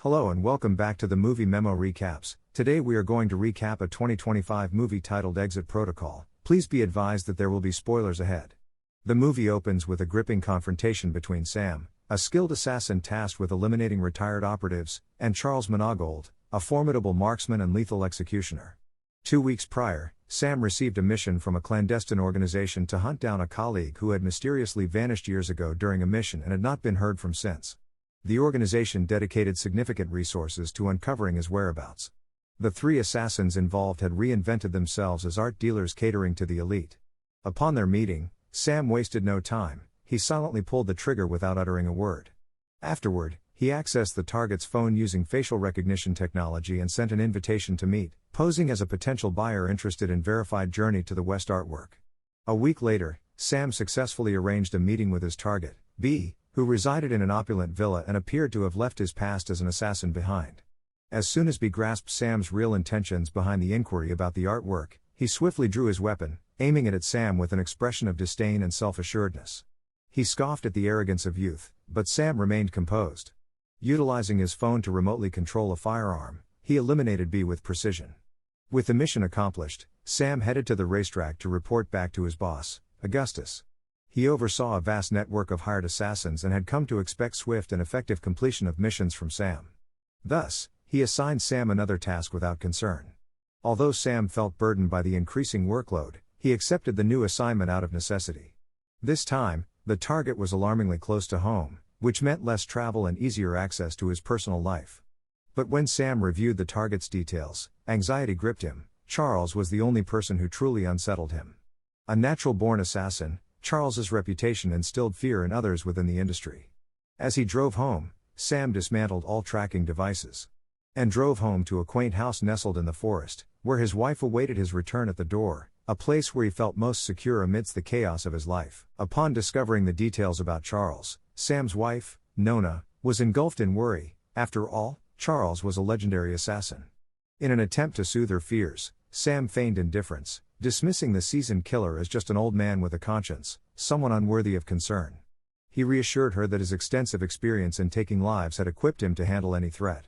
Hello and welcome back to the Movie Memo Recaps. Today we are going to recap a 2025 movie titled Exit Protocol. Please be advised that there will be spoilers ahead. The movie opens with a gripping confrontation between Sam, a skilled assassin tasked with eliminating retired operatives, and Charles Managold, a formidable marksman and lethal executioner. 2 weeks prior, Sam received a mission from a clandestine organization to hunt down a colleague who had mysteriously vanished years ago during a mission and had not been heard from since. The organization dedicated significant resources to uncovering his whereabouts. The three assassins involved had reinvented themselves as art dealers catering to the elite. Upon their meeting, Sam wasted no time. He silently pulled the trigger without uttering a word. Afterward, he accessed the target's phone using facial recognition technology and sent an invitation to meet, posing as a potential buyer interested in verified journey to the West artwork. A week later, Sam successfully arranged a meeting with his target, B, who resided in an opulent villa and appeared to have left his past as an assassin behind. As soon as B grasped Sam's real intentions behind the inquiry about the artwork, he swiftly drew his weapon, aiming it at Sam with an expression of disdain and self-assuredness. He scoffed at the arrogance of youth, but Sam remained composed. Utilizing his phone to remotely control a firearm, he eliminated B with precision. With the mission accomplished, Sam headed to the racetrack to report back to his boss, Augustus. He oversaw a vast network of hired assassins and had come to expect swift and effective completion of missions from Sam. Thus, he assigned Sam another task without concern. Although Sam felt burdened by the increasing workload, he accepted the new assignment out of necessity. This time, the target was alarmingly close to home, which meant less travel and easier access to his personal life. But when Sam reviewed the target's details, anxiety gripped him. Charles was the only person who truly unsettled him. A natural-born assassin, Charles's reputation instilled fear in others within the industry. As he drove home, Sam dismantled all tracking devices and drove home to a quaint house nestled in the forest, where his wife awaited his return at the door, a place where he felt most secure amidst the chaos of his life. Upon discovering the details about Charles, Sam's wife, Nona, was engulfed in worry. After all, Charles was a legendary assassin. In an attempt to soothe her fears, Sam feigned indifference, dismissing the seasoned killer as just an old man with a conscience, someone unworthy of concern. He reassured her that his extensive experience in taking lives had equipped him to handle any threat.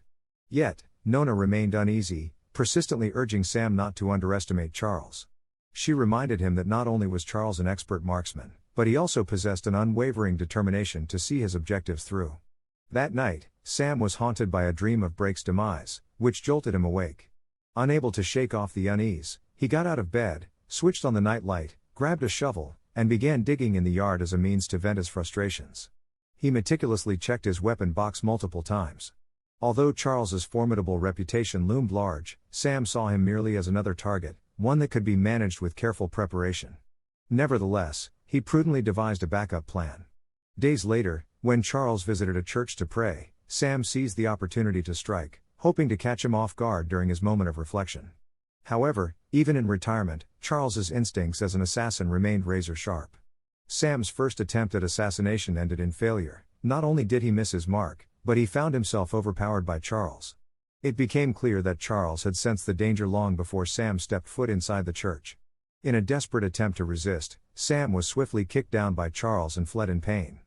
Yet, Nona remained uneasy, persistently urging Sam not to underestimate Charles. She reminded him that not only was Charles an expert marksman, but he also possessed an unwavering determination to see his objectives through. That night, Sam was haunted by a dream of Brake's demise, which jolted him awake. Unable to shake off the unease, he got out of bed, switched on the night light, grabbed a shovel, and began digging in the yard as a means to vent his frustrations. He meticulously checked his weapon box multiple times. Although Charles's formidable reputation loomed large, Sam saw him merely as another target, one that could be managed with careful preparation. Nevertheless, he prudently devised a backup plan. Days later, when Charles visited a church to pray, Sam seized the opportunity to strike, hoping to catch him off guard during his moment of reflection. However, even in retirement, Charles's instincts as an assassin remained razor-sharp. Sam's first attempt at assassination ended in failure. Not only did he miss his mark, but he found himself overpowered by Charles. It became clear that Charles had sensed the danger long before Sam stepped foot inside the church. In a desperate attempt to resist, Sam was swiftly kicked down by Charles and fled in pain.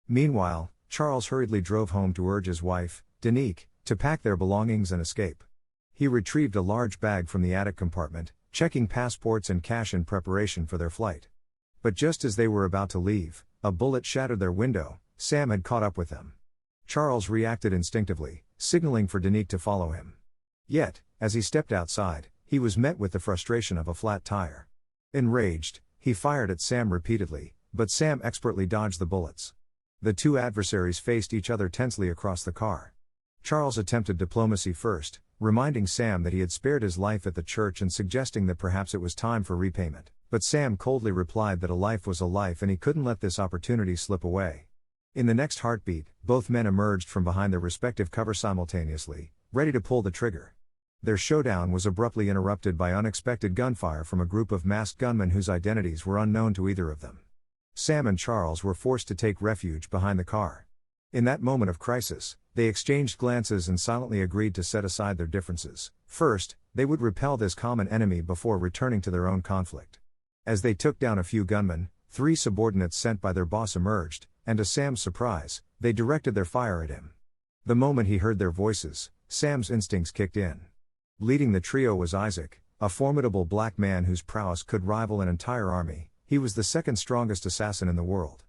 Meanwhile, Charles hurriedly drove home to urge his wife, Danique, to pack their belongings and escape. He retrieved a large bag from the attic compartment, checking passports and cash in preparation for their flight. But just as they were about to leave, a bullet shattered their window. Sam had caught up with them. Charles reacted instinctively, signaling for Danique to follow him. Yet, as he stepped outside, he was met with the frustration of a flat tire. Enraged, he fired at Sam repeatedly, but Sam expertly dodged the bullets. The two adversaries faced each other tensely across the car. Charles attempted diplomacy first, reminding Sam that he had spared his life at the church and suggesting that perhaps it was time for repayment, but Sam coldly replied that a life was a life and he couldn't let this opportunity slip away. In the next heartbeat, both men emerged from behind their respective cover simultaneously, ready to pull the trigger. Their showdown was abruptly interrupted by unexpected gunfire from a group of masked gunmen whose identities were unknown to either of them. Sam and Charles were forced to take refuge behind the car. In that moment of crisis, they exchanged glances and silently agreed to set aside their differences. First, they would repel this common enemy before returning to their own conflict. As they took down a few gunmen, 3 subordinates sent by their boss emerged, and to Sam's surprise, they directed their fire at him. The moment he heard their voices, Sam's instincts kicked in. Leading the trio was Isaac, a formidable black man whose prowess could rival an entire army. He was the second strongest assassin in the world.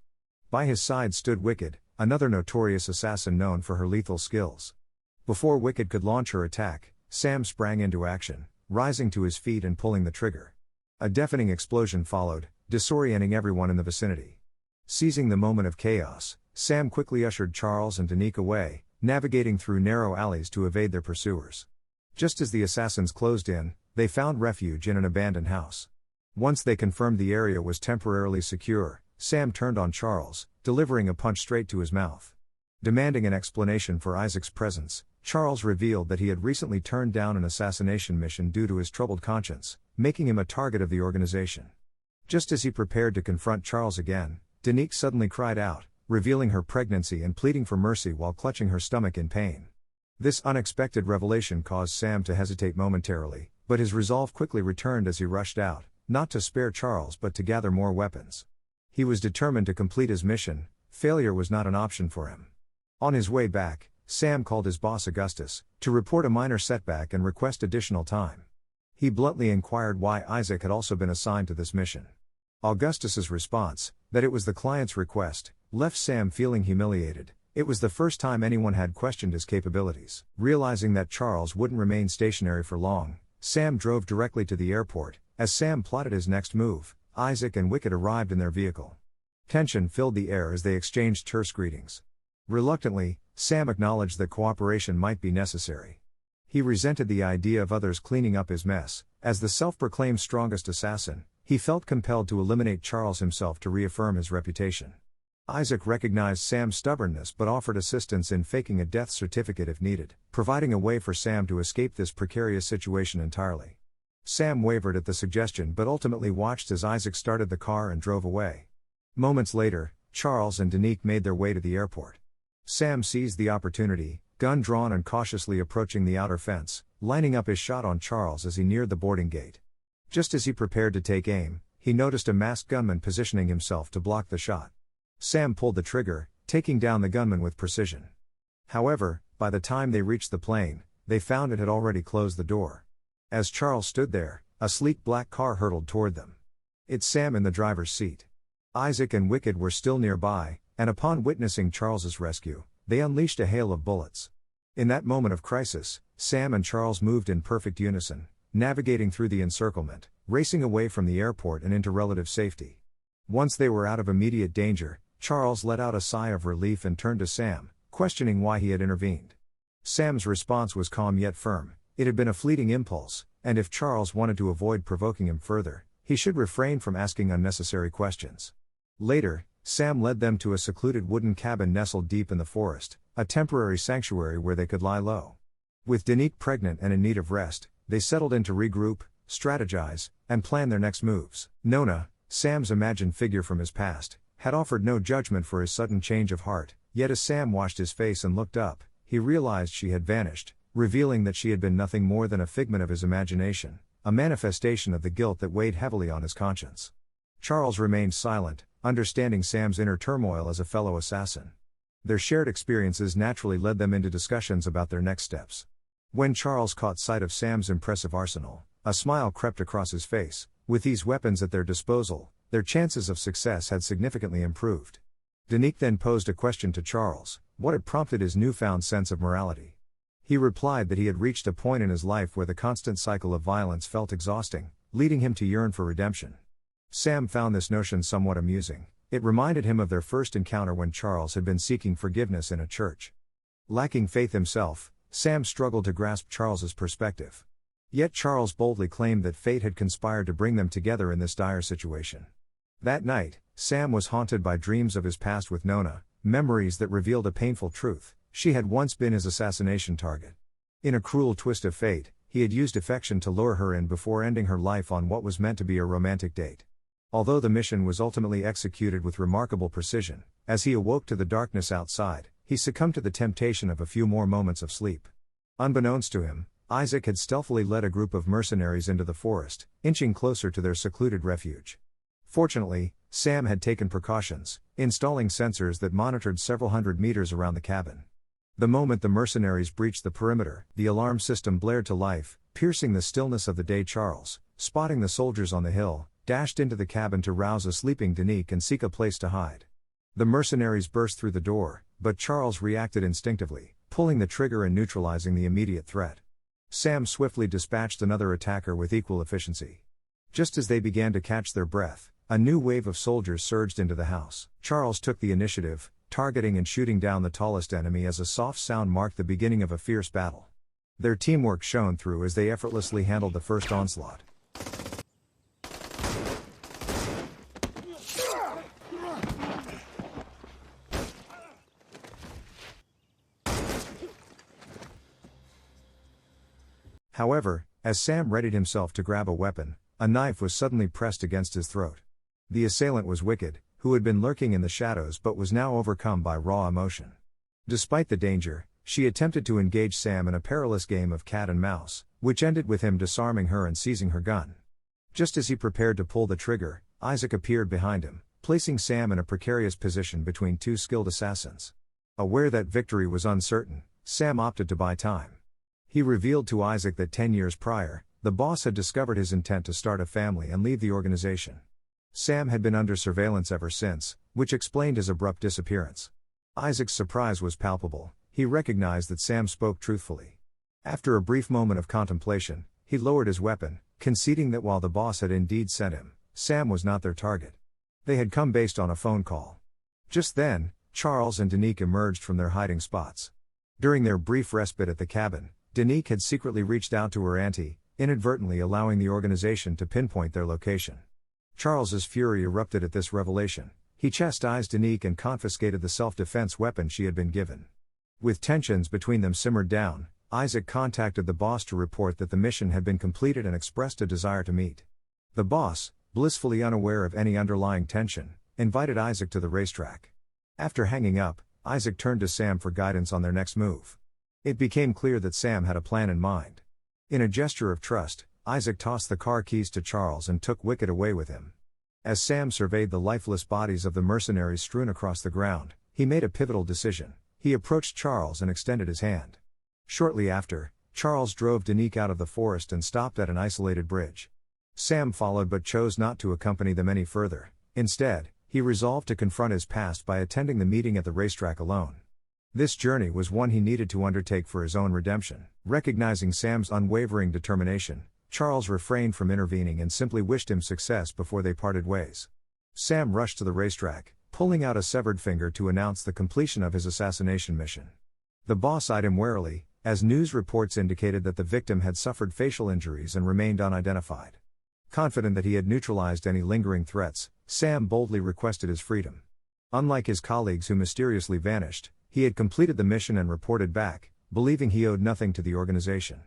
By his side stood Wicked, another notorious assassin known for her lethal skills. Before Wicked could launch her attack, Sam sprang into action, rising to his feet and pulling the trigger. A deafening explosion followed, disorienting everyone in the vicinity. Seizing the moment of chaos, Sam quickly ushered Charles and Danique away, navigating through narrow alleys to evade their pursuers. Just as the assassins closed in, they found refuge in an abandoned house. Once they confirmed the area was temporarily secure, Sam turned on Charles, delivering a punch straight to his mouth. Demanding an explanation for Isaac's presence, Charles revealed that he had recently turned down an assassination mission due to his troubled conscience, making him a target of the organization. Just as he prepared to confront Charles again, Danique suddenly cried out, revealing her pregnancy and pleading for mercy while clutching her stomach in pain. This unexpected revelation caused Sam to hesitate momentarily, but his resolve quickly returned as he rushed out, not to spare Charles but to gather more weapons. He was determined to complete his mission. Failure was not an option for him. On his way back, Sam called his boss Augustus, to report a minor setback and request additional time. He bluntly inquired why Isaac had also been assigned to this mission. Augustus's response, that it was the client's request, left Sam feeling humiliated. It was the first time anyone had questioned his capabilities. Realizing that Charles wouldn't remain stationary for long, Sam drove directly to the airport. As Sam plotted his next move, Isaac and Wicked arrived in their vehicle. Tension filled the air as they exchanged terse greetings. Reluctantly, Sam acknowledged that cooperation might be necessary. He resented the idea of others cleaning up his mess. As the self-proclaimed strongest assassin, he felt compelled to eliminate Charles himself to reaffirm his reputation. Isaac recognized Sam's stubbornness but offered assistance in faking a death certificate if needed, providing a way for Sam to escape this precarious situation entirely. Sam wavered at the suggestion but ultimately watched as Isaac started the car and drove away. Moments later, Charles and Danique made their way to the airport. Sam seized the opportunity, gun drawn and cautiously approaching the outer fence, lining up his shot on Charles as he neared the boarding gate. Just as he prepared to take aim, he noticed a masked gunman positioning himself to block the shot. Sam pulled the trigger, taking down the gunman with precision. However, by the time they reached the plane, they found it had already closed the door. As Charles stood there, a sleek black car hurtled toward them. It's Sam in the driver's seat. Isaac and Wicked were still nearby, and upon witnessing Charles's rescue, they unleashed a hail of bullets. In that moment of crisis, Sam and Charles moved in perfect unison, navigating through the encirclement, racing away from the airport and into relative safety. Once they were out of immediate danger, Charles let out a sigh of relief and turned to Sam, questioning why he had intervened. Sam's response was calm yet firm. It had been a fleeting impulse, and if Charles wanted to avoid provoking him further, he should refrain from asking unnecessary questions. Later, Sam led them to a secluded wooden cabin nestled deep in the forest, a temporary sanctuary where they could lie low. With Danique pregnant and in need of rest, they settled in to regroup, strategize, and plan their next moves. Nona, Sam's imagined figure from his past, had offered no judgment for his sudden change of heart, yet as Sam washed his face and looked up, he realized she had vanished, revealing that she had been nothing more than a figment of his imagination, a manifestation of the guilt that weighed heavily on his conscience. Charles remained silent, understanding Sam's inner turmoil as a fellow assassin. Their shared experiences naturally led them into discussions about their next steps. When Charles caught sight of Sam's impressive arsenal, a smile crept across his face. With these weapons at their disposal, their chances of success had significantly improved. Danique then posed a question to Charles: what had prompted his newfound sense of morality? He replied that he had reached a point in his life where the constant cycle of violence felt exhausting, leading him to yearn for redemption. Sam found this notion somewhat amusing. It reminded him of their first encounter when Charles had been seeking forgiveness in a church. Lacking faith himself, Sam struggled to grasp Charles's perspective. Yet Charles boldly claimed that fate had conspired to bring them together in this dire situation. That night, Sam was haunted by dreams of his past with Nona, memories that revealed a painful truth: she had once been his assassination target. In a cruel twist of fate, he had used affection to lure her in before ending her life on what was meant to be a romantic date. Although the mission was ultimately executed with remarkable precision, as he awoke to the darkness outside, he succumbed to the temptation of a few more moments of sleep. Unbeknownst to him, Isaac had stealthily led a group of mercenaries into the forest, inching closer to their secluded refuge. Fortunately, Sam had taken precautions, installing sensors that monitored several hundred meters around the cabin. The moment the mercenaries breached the perimeter, the alarm system blared to life, piercing the stillness of the day. Charles, spotting the soldiers on the hill, dashed into the cabin to rouse a sleeping Danique and seek a place to hide. The mercenaries burst through the door, but Charles reacted instinctively, pulling the trigger and neutralizing the immediate threat. Sam swiftly dispatched another attacker with equal efficiency. Just as they began to catch their breath, a new wave of soldiers surged into the house. Charles took the initiative, targeting and shooting down the tallest enemy as a soft sound marked the beginning of a fierce battle. Their teamwork shone through as they effortlessly handled the first onslaught. However, as Sam readied himself to grab a weapon, a knife was suddenly pressed against his throat. The assailant was Wicked, who had been lurking in the shadows but was now overcome by raw emotion. Despite the danger, she attempted to engage Sam in a perilous game of cat and mouse, which ended with him disarming her and seizing her gun. Just as he prepared to pull the trigger, Isaac appeared behind him, placing Sam in a precarious position between two skilled assassins. Aware that victory was uncertain, Sam opted to buy time. He revealed to Isaac that 10 years prior, the boss had discovered his intent to start a family and leave the organization. Sam had been under surveillance ever since, which explained his abrupt disappearance. Isaac's surprise was palpable. He recognized that Sam spoke truthfully. After a brief moment of contemplation, he lowered his weapon, conceding that while the boss had indeed sent him, Sam was not their target. They had come based on a phone call. Just then, Charles and Danique emerged from their hiding spots. During their brief respite at the cabin, Danique had secretly reached out to her auntie, inadvertently allowing the organization to pinpoint their location. Charles's fury erupted at this revelation. He chastised Danique and confiscated the self-defense weapon she had been given. With tensions between them simmered down, Isaac contacted the boss to report that the mission had been completed and expressed a desire to meet. The boss, blissfully unaware of any underlying tension, invited Isaac to the racetrack. After hanging up, Isaac turned to Sam for guidance on their next move. It became clear that Sam had a plan in mind. In a gesture of trust, Isaac tossed the car keys to Charles and took Wicked away with him. As Sam surveyed the lifeless bodies of the mercenaries strewn across the ground, he made a pivotal decision. He approached Charles and extended his hand. Shortly after, Charles drove Danique out of the forest and stopped at an isolated bridge. Sam followed but chose not to accompany them any further. Instead, he resolved to confront his past by attending the meeting at the racetrack alone. This journey was one he needed to undertake for his own redemption. Recognizing Sam's unwavering determination, Charles refrained from intervening and simply wished him success before they parted ways. Sam rushed to the racetrack, pulling out a severed finger to announce the completion of his assassination mission. The boss eyed him warily, as news reports indicated that the victim had suffered facial injuries and remained unidentified. Confident that he had neutralized any lingering threats, Sam boldly requested his freedom. Unlike his colleagues who mysteriously vanished, he had completed the mission and reported back, believing he owed nothing to the organization.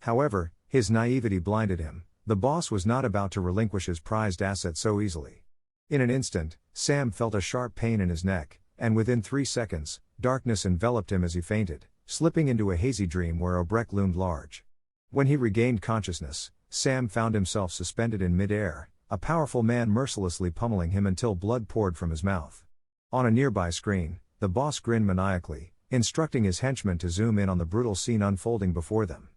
However, his naivety blinded him. The boss was not about to relinquish his prized asset so easily. In an instant, Sam felt a sharp pain in his neck, and within 3 seconds, darkness enveloped him as he fainted, slipping into a hazy dream where Obrecht loomed large. When he regained consciousness, Sam found himself suspended in mid-air, a powerful man mercilessly pummeling him until blood poured from his mouth. On a nearby screen, the boss grinned maniacally, instructing his henchmen to zoom in on the brutal scene unfolding before them.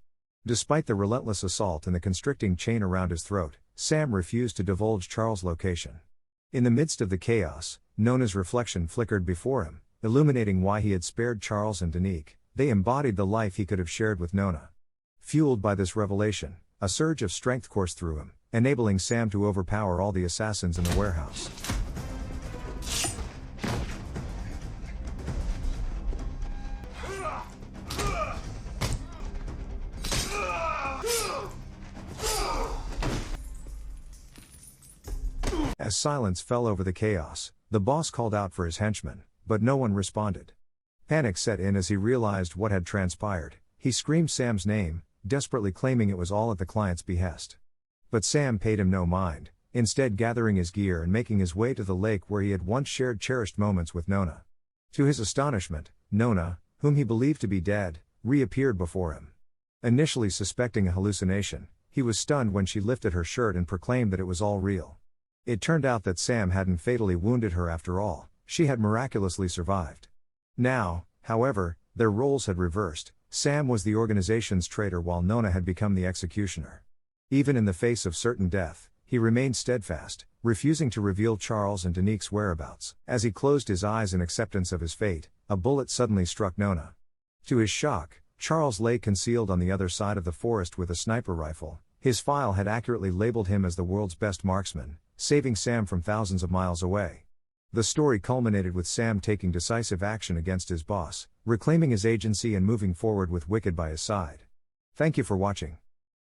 Despite the relentless assault and the constricting chain around his throat, Sam refused to divulge Charles' location. In the midst of the chaos, Nona's reflection flickered before him, illuminating why he had spared Charles and Danique. They embodied the life he could have shared with Nona. Fueled by this revelation, a surge of strength coursed through him, enabling Sam to overpower all the assassins in the warehouse. As silence fell over the chaos, the boss called out for his henchmen, but no one responded. Panic set in as he realized what had transpired. He screamed Sam's name, desperately claiming it was all at the client's behest. But Sam paid him no mind, instead gathering his gear and making his way to the lake where he had once shared cherished moments with Nona. To his astonishment, Nona, whom he believed to be dead, reappeared before him. Initially suspecting a hallucination, he was stunned when she lifted her shirt and proclaimed that it was all real. It turned out that Sam hadn't fatally wounded her after all. She had miraculously survived. Now, however, Their roles had reversed. Sam was the organization's traitor while Nona had become the executioner. Even in the face of certain death, he remained steadfast, refusing to reveal Charles and Danique's whereabouts. As he closed his eyes in acceptance of his fate, a bullet suddenly struck Nona. To his shock, Charles lay concealed on the other side of the forest with a sniper rifle. His file had accurately labeled him as the world's best marksman, saving Sam from thousands of miles away. The story culminated with Sam taking decisive action against his boss, reclaiming his agency and moving forward with Wicked by his side. Thank you for watching.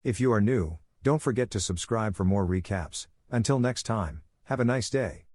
If you are new, don't forget to subscribe for more recaps. Until next time, have a nice day.